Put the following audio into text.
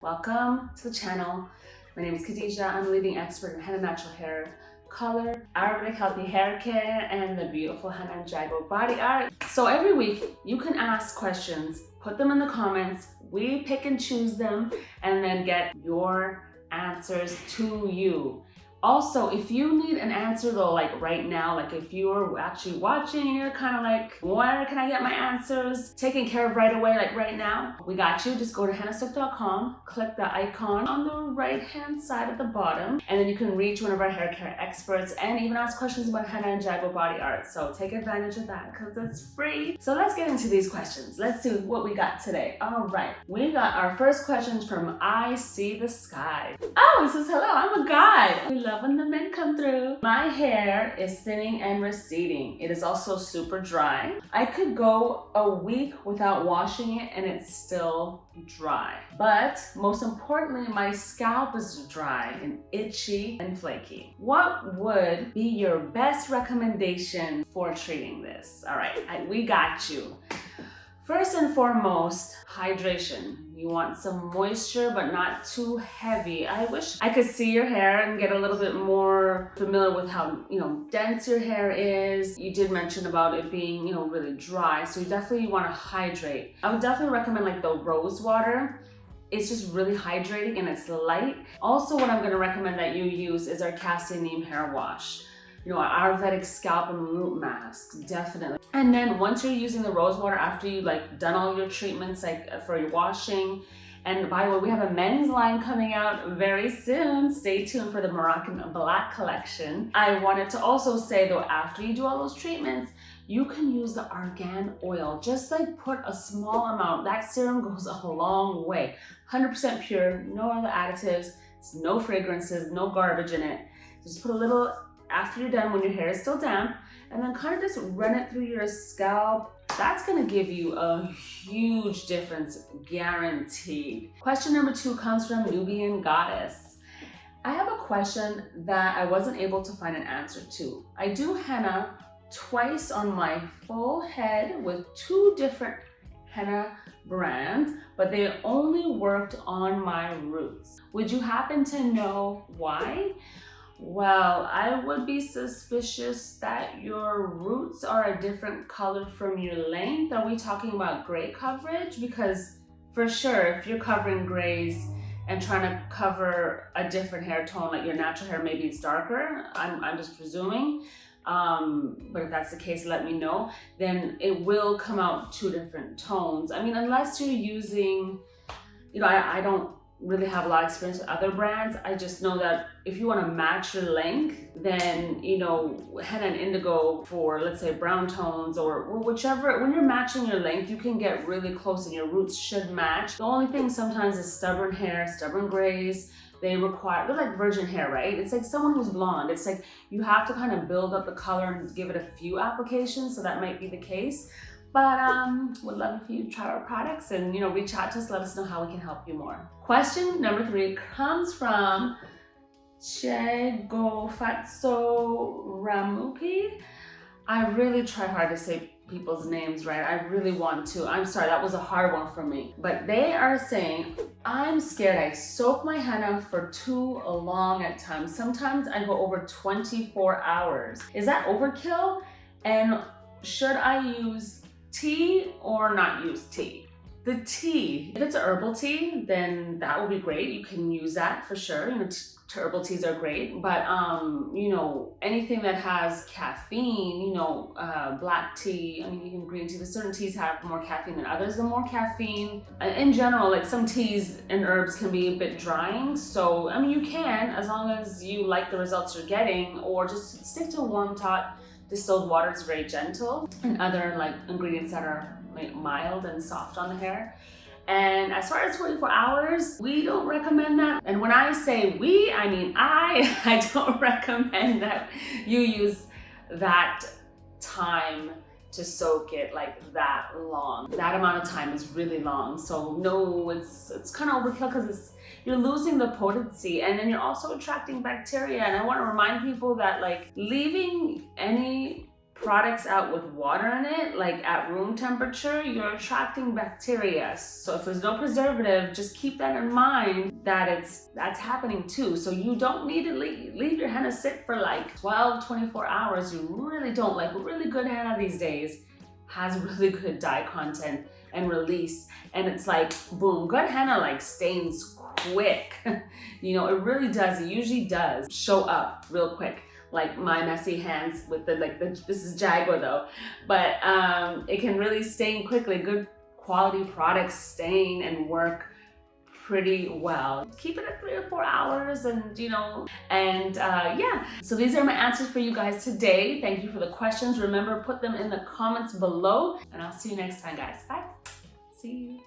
Welcome to the channel. My name is Khadija. I'm a leading expert in henna natural hair color, Ayurvedic healthy hair care, and the beautiful henna and jago body art. So every week you can ask questions, put them in the comments, we pick and choose them, and then get your answers to you. Also, if you need an answer though, like right now, like if you're actually watching and you're kind of like, where can I get my answers taken care of right away, like right now, we got you. Just go to hennasooq.com, click the icon on the right hand side at the bottom, and then you can reach one of our hair care experts and even ask questions about henna and jago body art. So take advantage of that because it's free. So let's get into these questions. Let's see what we got today. All right, we got our first questions from I See the Sky. Oh, it says, hello, I'm a guy. We love when the men come through. My hair is thinning and receding. It is also super dry. I could go a week without washing it and it's still dry. But most importantly, my scalp is dry and itchy and flaky. What would be your best recommendation for treating this? All right, we got you. First and foremost, hydration. You want some moisture, but not too heavy. I wish I could see your hair and get a little bit more familiar with how, dense your hair is. You did mention about it being, really dry. So you definitely want to hydrate. I would definitely recommend like the rose water. It's just really hydrating and it's light. Also, what I'm going to recommend that you use is our cassia neem hair wash. Our Ayurvedic scalp and root mask, definitely. And then once you're using the rose water after you done all your treatments for your washing, and by the way, we have a men's line coming out very soon. Stay tuned for the Moroccan Black collection. I wanted to also say though, after you do all those treatments, you can use the Argan Oil. Just put a small amount. That serum goes a long way. 100% pure, no other additives, no fragrances, no garbage in it. Just put a little after you're done when your hair is still damp, and then kind of just run it through your scalp. That's gonna give you a huge difference, guaranteed. Question number 2 comes from Nubian Goddess. I have a question that I wasn't able to find an answer to. I do henna twice on my full head with 2 different henna brands, but they only worked on my roots. Would you happen to know why? Well, I would be suspicious that your roots are a different color from your length. Are we talking about gray coverage? Because for sure, if you're covering grays and trying to cover a different hair tone, like your natural hair, maybe it's darker, I'm just presuming. But if that's the case, let me know. Then it will come out 2 different tones. I mean, unless you're using, I don't really have a lot of experience with other brands. I just know that if you want to match your length, then henna and indigo for, let's say, brown tones or whichever. When you're matching your length, you can get really close and your roots should match. The only thing sometimes is stubborn hair, stubborn grays. They're like virgin hair, right? It's like someone who's blonde. It's like you have to kind of build up the color and give it a few applications, so that might be the case. But would love if you try our products and reach out to us, let us know how we can help you more. Question number 3 comes from Chego Fatso Ramupi. I really try hard to say people's names right. I really want to. I'm sorry, that was a hard one for me. But they are saying, I'm scared I soak my henna for too long at times. Sometimes I go over 24 hours. Is that overkill? And should I use tea or not use tea? The tea, if it's a herbal tea, then that will be great. You can use that for sure. Herbal teas are great, but anything that has caffeine, black tea, even green tea, certain teas have more caffeine than others. The more caffeine, in general, like some teas and herbs can be a bit drying. So, you can, as long as you like the results you're getting, or just stick to warm, hot, distilled water. Is very gentle, and other ingredients that are mild and soft on the hair. And as far as 24 hours, we don't recommend that. And when I say we, I mean I don't recommend that you use that time to soak it that long. That amount of time is really long. So no, it's kind of overkill because you're losing the potency, and then you're also attracting bacteria. And I want to remind people that leaving any products out with water in it, like at room temperature, you're attracting bacteria. So if there's no preservative, just keep that in mind that that's happening too. So you don't need to leave your henna sit for like 12, 24 hours. You really don't. Like really good henna these days has really good dye content and release. And it's like, boom, good henna like stains quick. You know, it really does. It usually does show up real quick. Like my messy hands with this is Jaguar though, but it can really stain quickly. Good quality products stain and work pretty well. Keep it at 3 or 4 hours, and you know, and yeah. So these are my answers for you guys today. Thank you for the questions. Remember, put them in the comments below, and I'll see you next time, guys. Bye. See you.